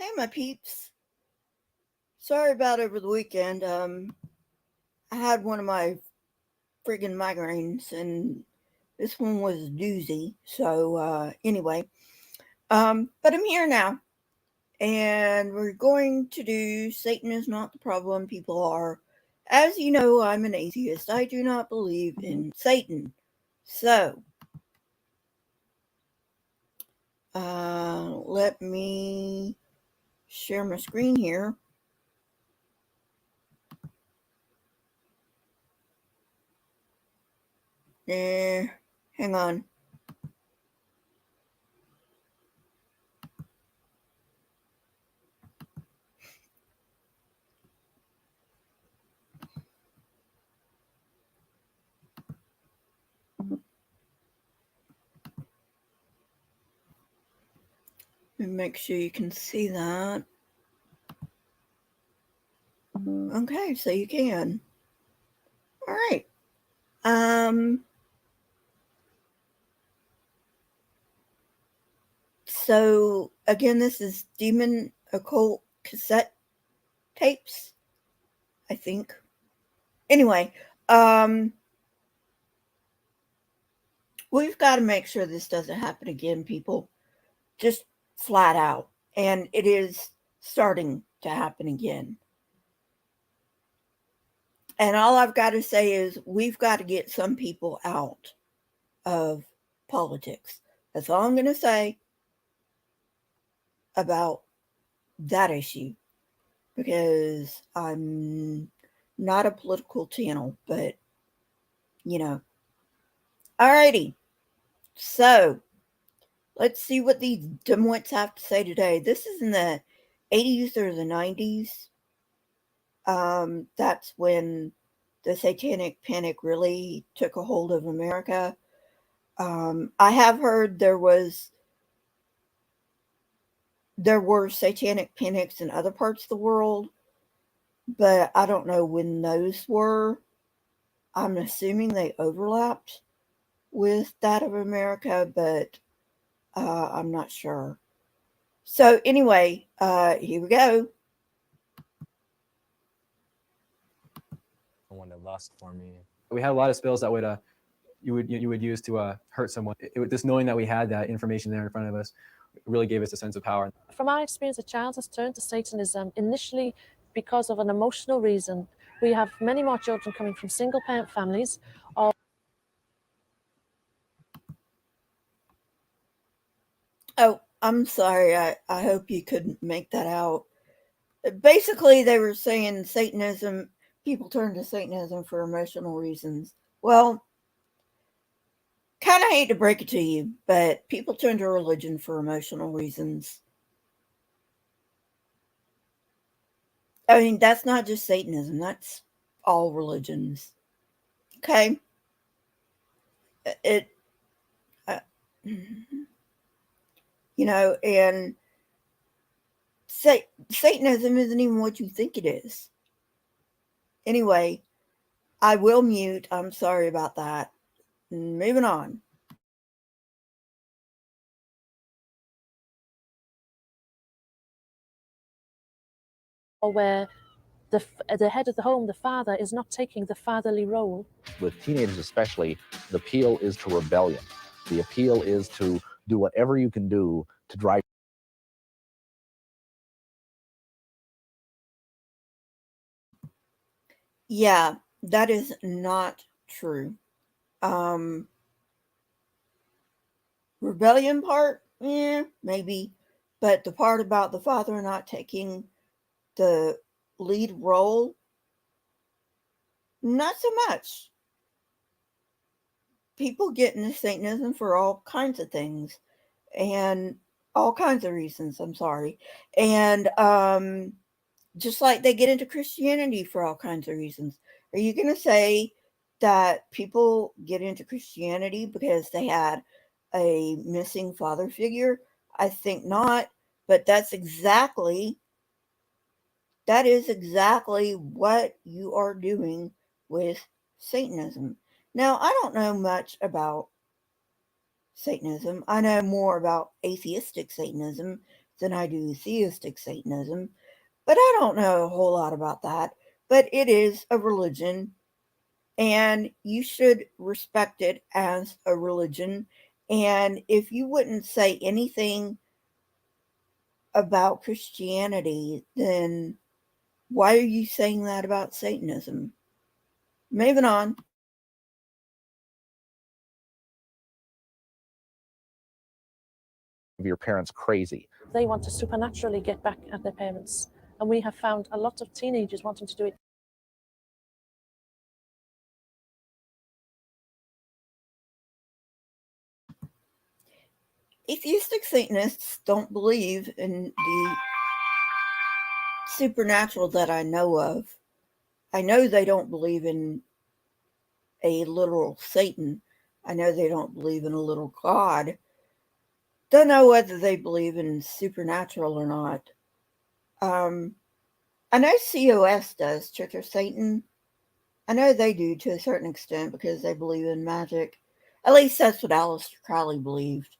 Hey, my peeps. Sorry about over the weekend. I had one of my friggin' migraines, and this one was a doozy. Anyway, but I'm here now, and we're going to do Satan is not the problem, people are. As you know, I'm an atheist. I do not believe in Satan. So, let me share my screen here. Hang on. Let me make sure you can see that. Okay, so you can. All right. Um. So again, this is Demon Occult cassette tapes, I think. Anyway, um, we've got to make sure this doesn't happen again, people. Just flat out, and it is starting to happen again. And all I've got to say is we've got to get some people out of politics. That's all I'm going to say about that issue, because I'm not a political channel, but you know. Alrighty, so let's see what these dimwits have to say today. This is in the 80s or the 90s. That's when the satanic panic really took a hold of America. I have heard there were satanic panics in other parts of the world, but I don't know when those were. I'm assuming they overlapped with that of America, but I'm not sure. So anyway, here we go. One that lost for me. We had a lot of spells that you would use to hurt someone. Just knowing that we had that information there in front of us really gave us a sense of power. From our experience, a child has turned to Satanism initially because of an emotional reason. We have many more children coming from single parent families or Oh, I'm sorry. I hope you couldn't make that out. Basically, they were saying Satanism, people turn to Satanism for emotional reasons. Well, kind of hate to break it to you, but people turn to religion for emotional reasons. I mean, that's not just Satanism, that's all religions. Okay? It, uh, and Satanism isn't even what you think it is. Anyway, I will mute. I'm sorry about that. Moving on. where the head of the home, the father, is not taking the fatherly role. With teenagers especially, the appeal is to rebellion. The appeal is to do whatever you can do to drive. Yeah, that is not true. Rebellion part, maybe. But the part about the father not taking the lead role, not so much. People get into Satanism for all kinds of things and all kinds of reasons. I'm sorry. And just like they get into Christianity for all kinds of reasons. Are you going to say that people get into Christianity because they had a missing father figure? I think not, but that is exactly what you are doing with Satanism. Now, I don't know much about Satanism. I know more about atheistic Satanism than I do theistic Satanism, but I don't know a whole lot about that. But it is a religion, and you should respect it as a religion. And if you wouldn't say anything about Christianity, then why are you saying that about Satanism? Moving on. Your parents crazy. They want to supernaturally get back at their parents. And we have found a lot of teenagers wanting to do it. Atheistic Satanists don't believe in the supernatural that I know of. I know they don't believe in a literal Satan. I know they don't believe in a literal God. Don't know whether they believe in supernatural or not. I know COS does, Church of Satan. I know they do to a certain extent because they believe in magic. At least that's what Aleister Crowley believed.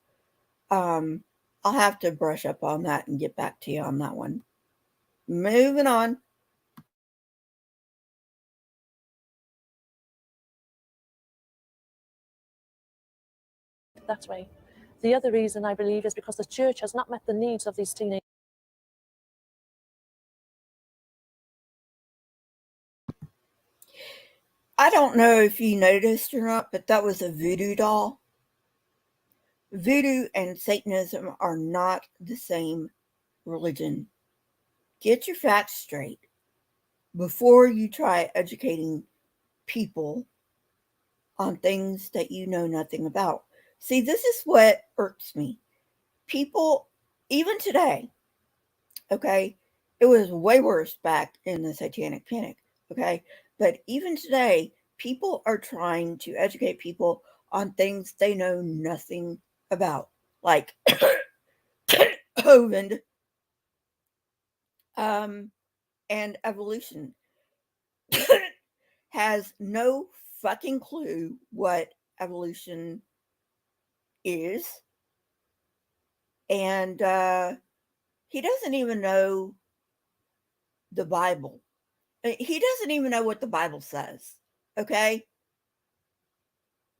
I'll have to brush up on that and get back to you on that one. Moving on. That way. The other reason I believe is because the church has not met the needs of these teenagers. I don't know if you noticed or not, but that was a voodoo doll. Voodoo and Satanism are not the same religion. Get your facts straight before you try educating people on things that you know nothing about. See, this is what irks me. People, even today, okay, it was way worse back in the Satanic Panic, okay, but even today, people are trying to educate people on things they know nothing about, like COVID, and evolution. Has no fucking clue what evolution is, and he doesn't even know the Bible. He doesn't even know what the Bible says, okay?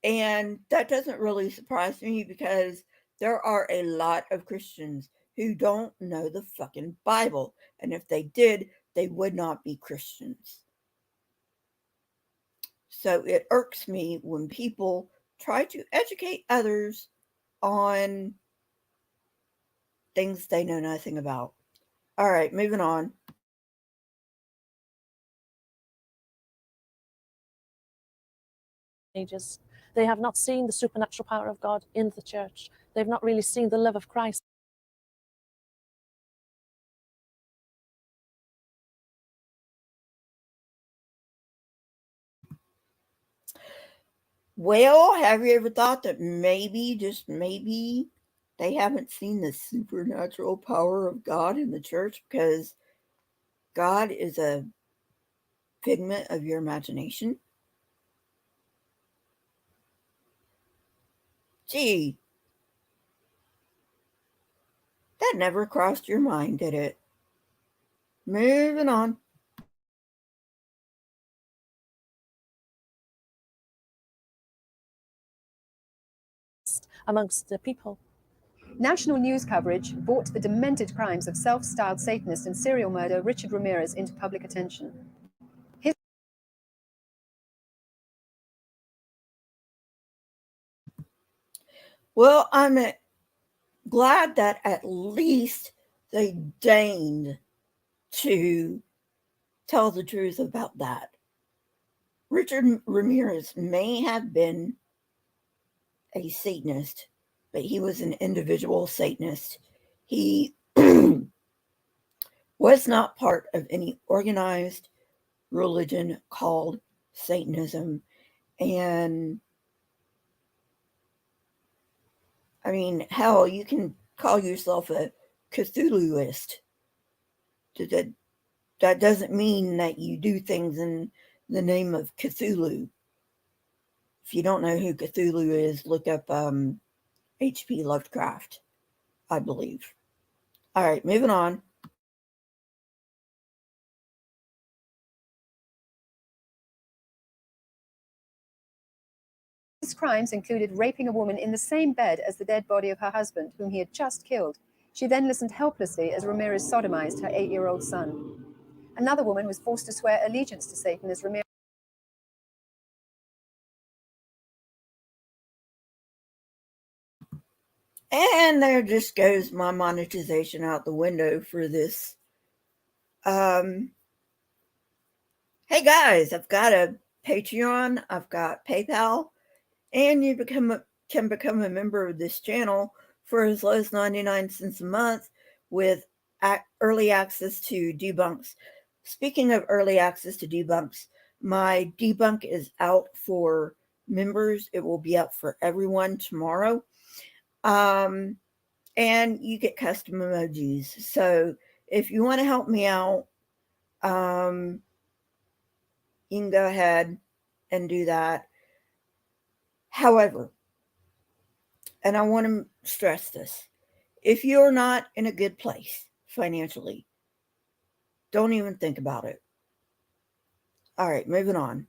And that doesn't really surprise me because there are a lot of Christians who don't know the fucking Bible. And if they did, they would not be Christians. So it irks me when people try to educate others on things they know nothing about. All right, moving on. They have not seen the supernatural power of God in the church. They've not really seen the love of Christ. Well, have you ever thought that maybe, just maybe, they haven't seen the supernatural power of God in the church because God is a figment of your imagination? Gee, that never crossed your mind, did it? Moving on. Amongst the people. National news coverage brought the demented crimes of self-styled Satanist and serial murderer Richard Ramirez into public attention. Well, I'm glad that at least they deigned to tell the truth about that. Richard Ramirez may have been a Satanist, but he was an individual Satanist. He was not part of any organized religion called Satanism. And I mean, hell, you can call yourself a Cthulhuist. That doesn't mean that you do things in the name of Cthulhu. If you don't know who Cthulhu is, look up H.P. Lovecraft, I believe. All right, moving on. His crimes included raping a woman in the same bed as the dead body of her husband, whom he had just killed. She then listened helplessly as Ramirez sodomized her 8-year-old son. Another woman was forced to swear allegiance to Satan as Ramirez. And there just goes my monetization out the window for this. Hey guys, I've got a Patreon, I've got PayPal, and you can become a member of this channel for as low as 99 cents a month with early access to debunks. Speaking of early access to debunks, my debunk is out for members. It will be out for everyone tomorrow. And you get custom emojis. So if you want to help me out, you can go ahead and do that. However, and I want to stress this, if you're not in a good place financially, don't even think about it. All right, moving on.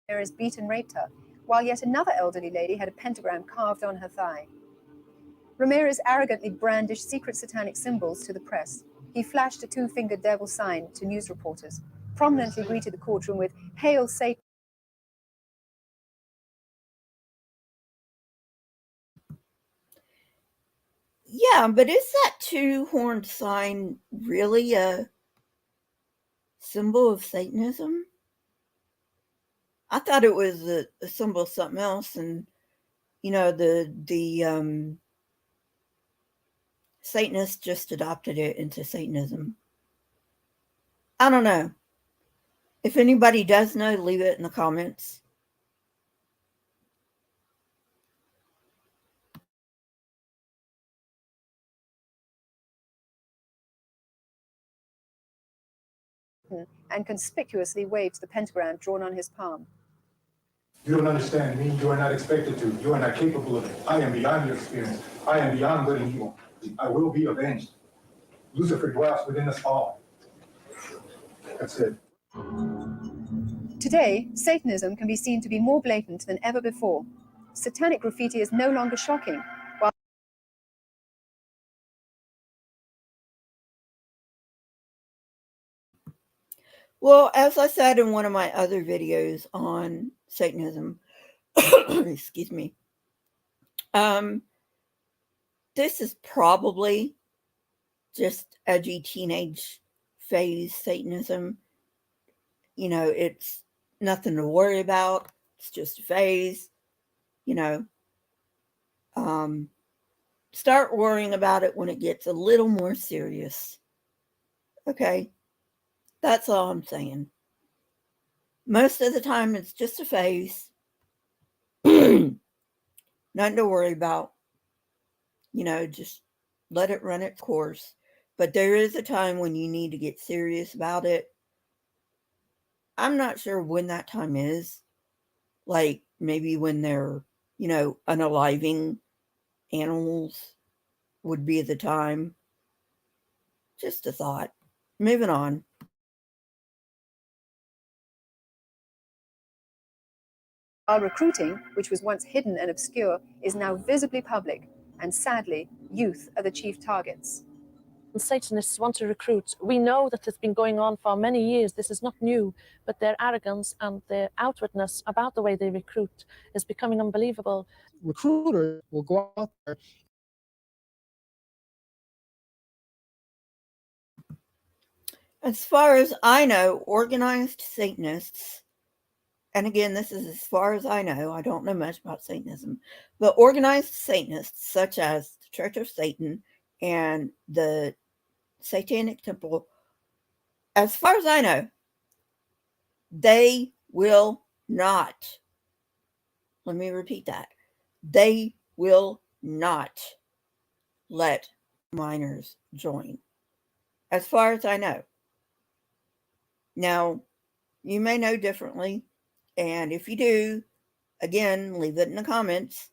Ramirez beat and raped her, while yet another elderly lady had a pentagram carved on her thigh. Ramirez arrogantly brandished secret satanic symbols to the press. He flashed a 2-fingered devil sign to news reporters, prominently greeted the courtroom with, "Hail Satan." Yeah, but is that 2-horned sign really a symbol of Satanism? I thought it was a symbol of something else, and the Satanists just adopted it into Satanism. I don't know. If anybody does know, leave it in the comments. And conspicuously waved the pentagram drawn on his palm. You don't understand me. You are not expected to. You are not capable of it. I am beyond your experience. I am beyond good and evil. I will be avenged. Lucifer dwells within us all. That's it. Today, Satanism can be seen to be more blatant than ever before. Satanic graffiti is no longer shocking, while Well, as I said in one of my other videos on Satanism, excuse me, this is probably just edgy teenage phase Satanism. It's nothing to worry about. It's just a phase. Start worrying about it when it gets a little more serious. Okay? That's all I'm saying. Most of the time, it's just a phase. Nothing to worry about. Just let it run its course. But there is a time when you need to get serious about it. I'm not sure when that time is. Like maybe when they're, unaliving animals would be the time. Just a thought. Moving on. recruiting, which was once hidden and obscure, is now visibly public, and sadly, youth are the chief targets. And Satanists want to recruit. We know that it's been going on for many years. This is not new, but their arrogance and their outwardness about the way they recruit is becoming unbelievable. Recruiters will go out there. As far as I know, organized Satanists, and again, this is as far as I know, I don't know much about Satanism, but organized Satanists such as the Church of Satan and the Satanic Temple, as far as I know, they will not, let me repeat that, they will not let minors join, as far as I know. Now, you may know differently, and if you do, again, leave it in the comments.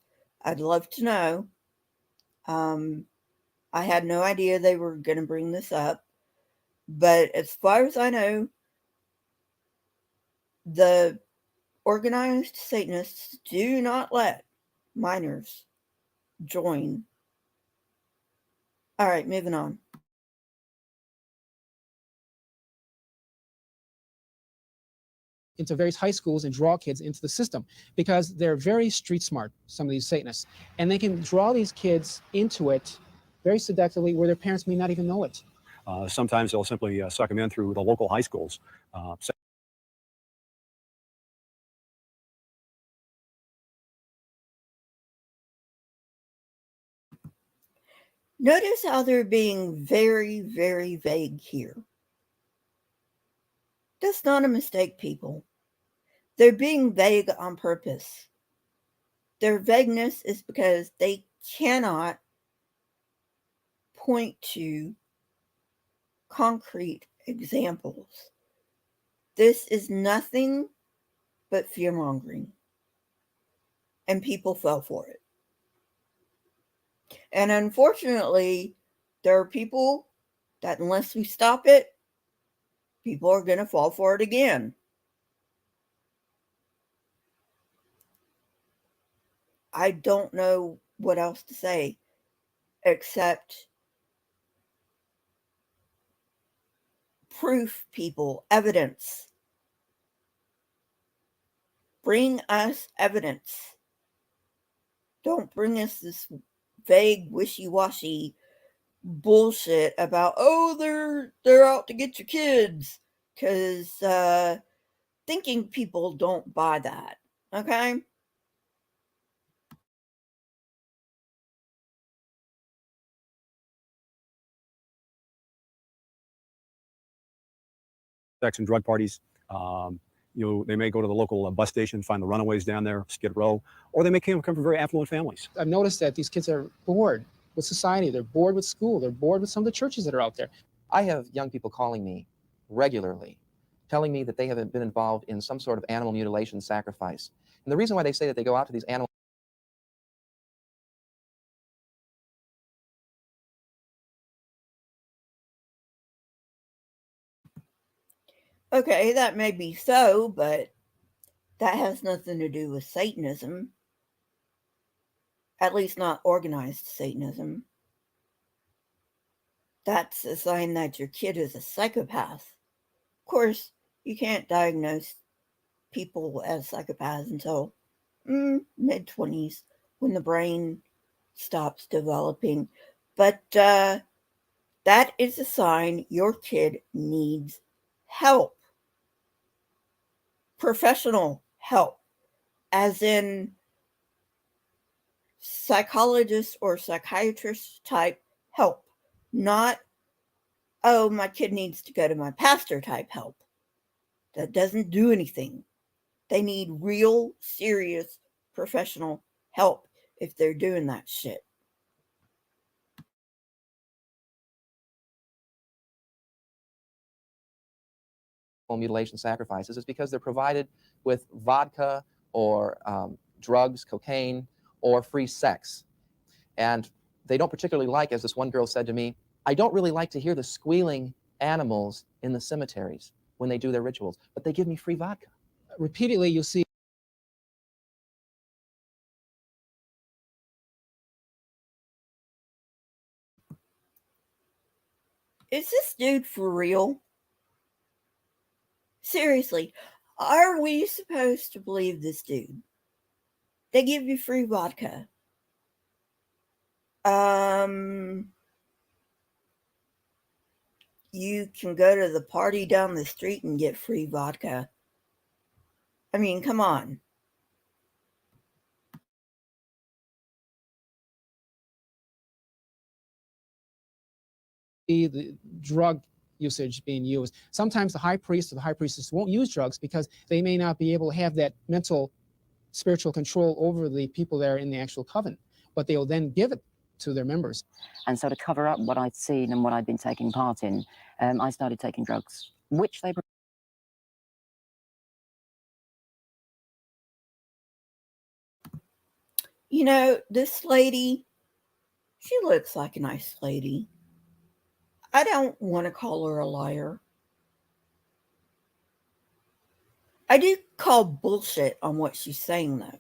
I'd love to know. I had no idea they were going to bring this up, but as far as I know, the organized Satanists do not let minors join. All right, moving on. Into various high schools and draw kids into the system because they're very street smart, some of these Satanists. And they can draw these kids into it very seductively where their parents may not even know it. Sometimes they'll simply suck them in through the local high schools. Notice how they're being very, very vague here. That's not a mistake, people. They're being vague on purpose. Their vagueness is because they cannot point to concrete examples. This is nothing but fear-mongering. And people fell for it. And unfortunately, there are people that unless we stop it, people are going to fall for it again. I don't know what else to say except proof, people, evidence. Bring us evidence. Don't bring us this vague, wishy-washy bullshit about, oh, they're out to get your kids, because thinking people don't buy that. Okay? Sex and drug parties. They may go to the local bus station, find the runaways down there, Skid Row, or they may come from very affluent families. I've noticed that these kids are bored with society. They're bored with school. They're bored with some of the churches that are out there. I have young people calling me regularly, telling me that they have been involved in some sort of animal mutilation sacrifice. And the reason why they say that they go out to these animal Okay, that may be so, but that has nothing to do with Satanism. At least not organized Satanism. That's a sign that your kid is a psychopath. Of course, you can't diagnose people as psychopaths until mid-20s when the brain stops developing. But that is a sign your kid needs help. Professional help, as in psychologist or psychiatrist type help, not, oh, my kid needs to go to my pastor type help. That doesn't do anything. They need real, serious, professional help if they're doing that shit. mutilation sacrifices is because they're provided with vodka or drugs, cocaine, or free sex. And they don't particularly like, as this one girl said to me, I don't really like to hear the squealing animals in the cemeteries when they do their rituals, but they give me free vodka. Repeatedly, you'll see Is this dude for real? Seriously, are we supposed to believe this dude? They give you free vodka. You can go to the party down the street and get free vodka. I mean, come on. the drug usage being used. Sometimes the high priest or the high priestess won't use drugs because they may not be able to have that mental, spiritual control over the people that are in the actual coven, but they will then give it to their members. And so to cover up what I'd seen and what I'd been taking part in, I started taking drugs, which they You know, this lady, she looks like a nice lady. I don't want to call her a liar. I do call bullshit on what she's saying, though.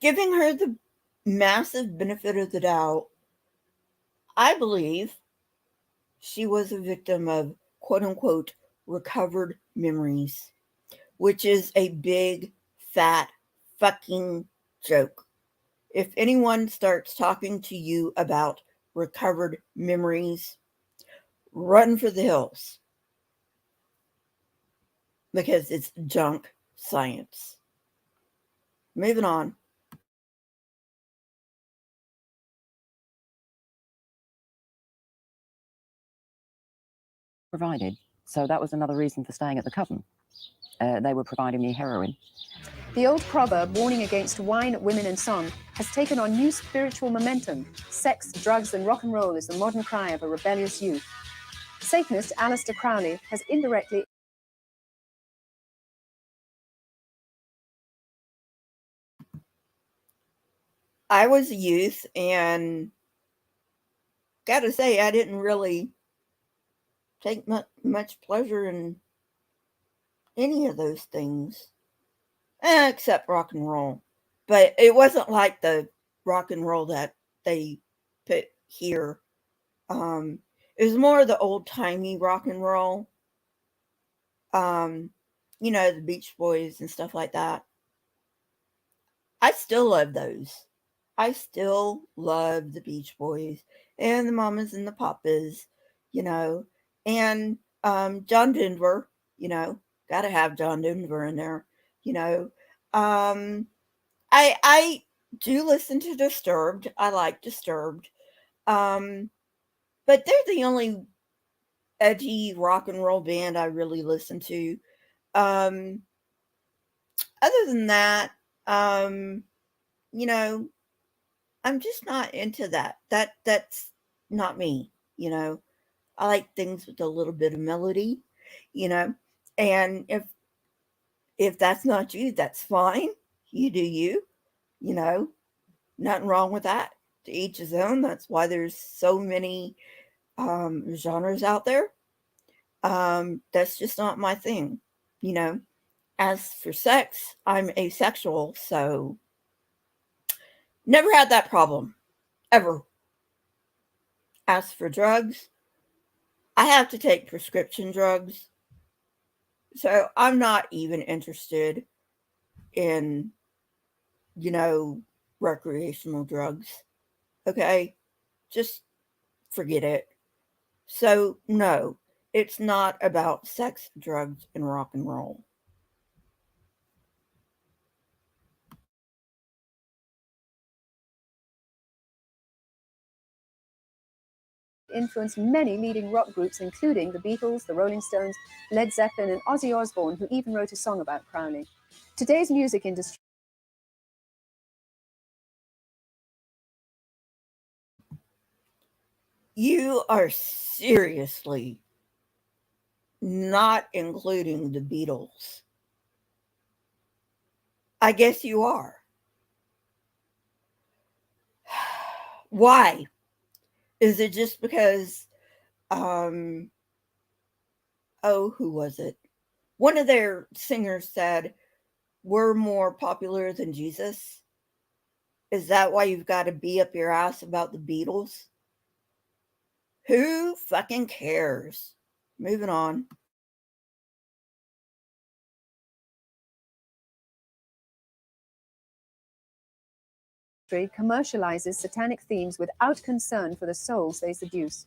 Giving her the massive benefit of the doubt, I believe she was a victim of quote unquote recovered memories, which is a big, fat, fucking joke. If anyone starts talking to you about recovered memories, run for the hills because it's junk science. Moving on. Provided. So that was another reason for staying at the coven. They were providing me heroin. The old proverb warning against wine, women, and song has taken on new spiritual momentum. Sex, drugs, and rock and roll is the modern cry of a rebellious youth. Satanist Aleister Crowley has indirectly I was a youth, and gotta say, I didn't really take much pleasure in any of those things, except rock and roll. But it wasn't like the rock and roll that they put here. It was more the old timey rock and roll. You know, the Beach Boys and stuff like that. I still love those. I still love the Beach Boys and the Mamas and the Papas, you know, and John Denver, you know, gotta have John Denver in there, you know. I do listen to Disturbed. I like Disturbed. But they're the only edgy rock and roll band I really listen to. Um, Other than that, you know, I'm just not into that. That's not me, you know. I like things with a little bit of melody, you know. And if that's not you, that's fine. You do you, you know. Nothing wrong with that. To each his own. That's why there's so many genres out there. That's just not my thing, you know. As for sex, I'm asexual, so never had that problem ever. As for drugs, I have to take prescription drugs, so I'm not even interested in, you know, recreational drugs. Okay? Just forget it. So, no, it's not about sex, drugs, and rock and roll. influenced many leading rock groups, including the Beatles, the Rolling Stones, Led Zeppelin, and Ozzy Osbourne, who even wrote a song about Crowley. Today's music industry. You are seriously not including the Beatles. I guess you are. Why? Is it just because, oh, who was it? One of their singers said, we're more popular than Jesus? Is that why you've got to be up your ass about the Beatles? Who fucking cares? Moving on. Commercializes satanic themes without concern for the souls they seduce.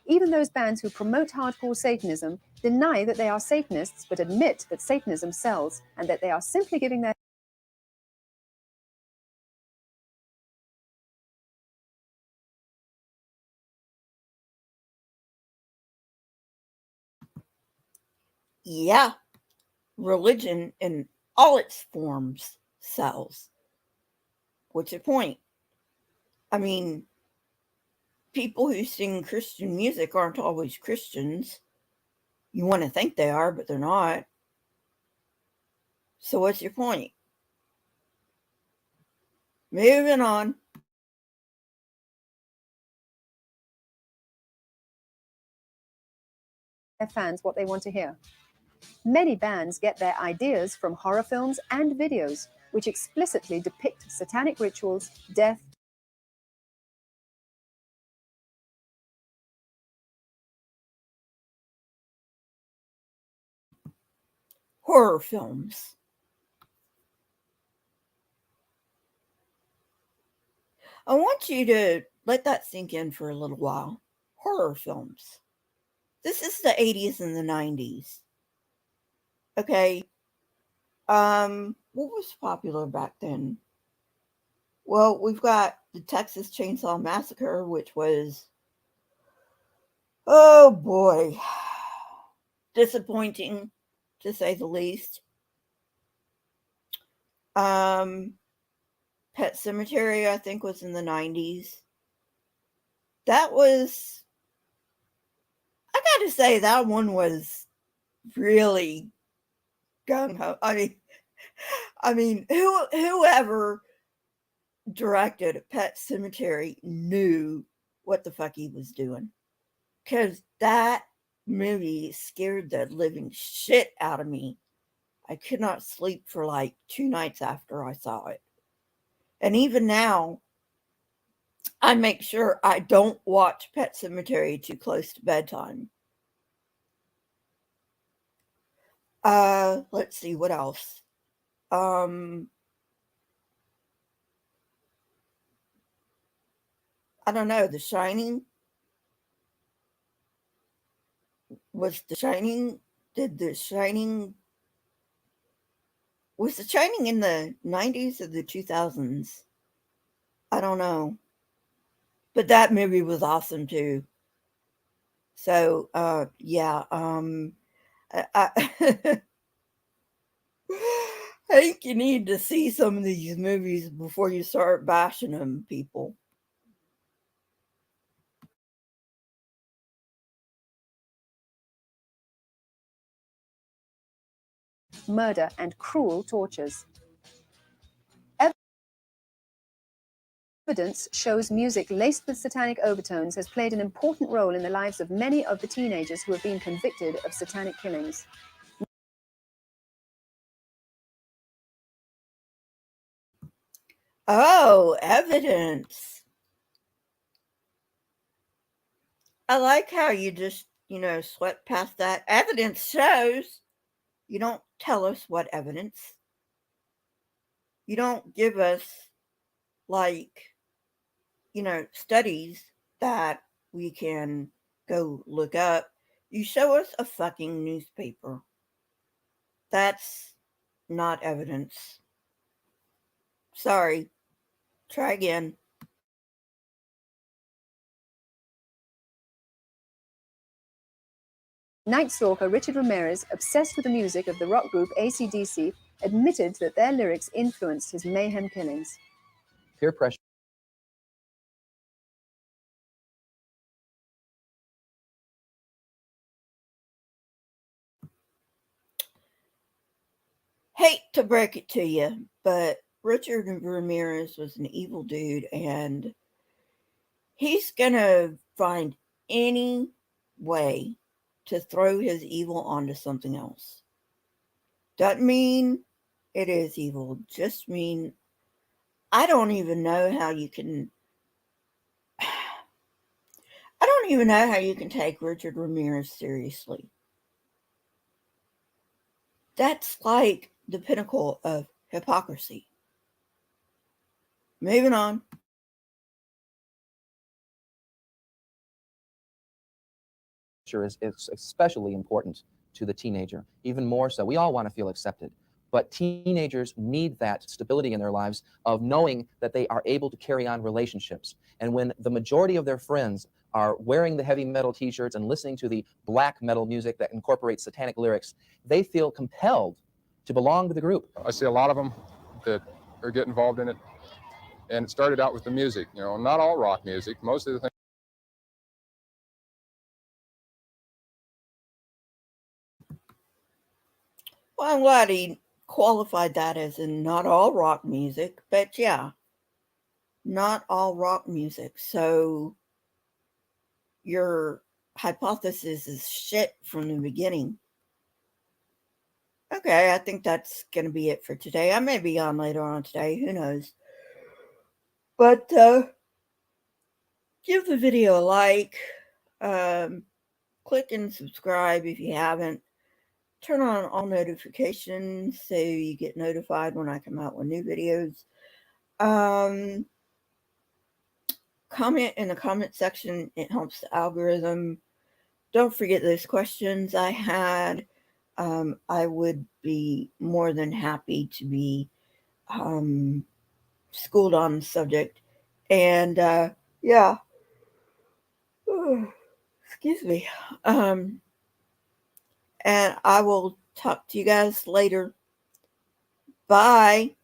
Even those bands who promote hardcore Satanism deny that they are Satanists, but admit that Satanism sells and that they are simply giving their Yeah, religion in all its forms sells. What's your point? I mean, people who sing Christian music aren't always Christians. You want to think they are, but they're not. So what's your point? Moving on. Their fans what they want to hear. Many bands get their ideas from horror films and videos, which explicitly depict satanic rituals, death, Horror films. I want you to let that sink in for a little while. Horror films. This is the 80s and the 90s. Okay. What was popular back then? Well, we've got the Texas Chainsaw Massacre, which was, oh boy, disappointing to say the least. Pet Cemetery, I think, was in the 90s. That was, I gotta say, that one was really gung-ho. I mean, whoever directed Pet Cemetery knew what the fuck he was doing. Because that movie scared the living shit out of me. I could not sleep for like 2 nights after I saw it. And even now, I make sure I don't watch Pet Cemetery too close to bedtime. Let's see, what else? I don't know, The Shining. Was The Shining in the 90s or the 2000s? I don't know. But that movie was awesome too. So, yeah, I think you need to see some of these movies before you start bashing them, people. murder, and cruel tortures. Evidence shows music laced with satanic overtones has played an important role in the lives of many of the teenagers who have been convicted of satanic killings. Oh, evidence. I like how you just, swept past that. Evidence shows. You don't tell us what evidence. You don't give us, studies that we can go look up. You show us a fucking newspaper. That's not evidence. Sorry. Try again. Night Stalker Richard Ramirez, obsessed with the music of the rock group AC/DC, admitted that their lyrics influenced his mayhem killings. Peer pressure. Hate to break it to you, but Richard Ramirez was an evil dude, and he's gonna find any way to throw his evil onto something else. Doesn't mean it is evil, just mean I don't even know how you can take Richard Ramirez seriously. That's like the pinnacle of hypocrisy. Moving on. Is especially important to the teenager, even more so. We all want to feel accepted, but teenagers need that stability in their lives of knowing that they are able to carry on relationships. And when the majority of their friends are wearing the heavy metal t-shirts and listening to the black metal music that incorporates satanic lyrics, they feel compelled to belong to the group. I see a lot of them that are getting involved in it, and it started out with the music. Not all rock music. Most of the things Well, I'm glad he qualified that as in not all rock music, but yeah, not all rock music. So your hypothesis is shit from the beginning. Okay, I think that's going to be it for today. I may be on later on today, who knows. But give the video a like, click and subscribe if you haven't. Turn on all notifications so you get notified when I come out with new videos. Comment in the comment section. It helps the algorithm. Don't forget those questions I had. I would be more than happy to be schooled on the subject. And yeah. Excuse me. And I will talk to you guys later. Bye.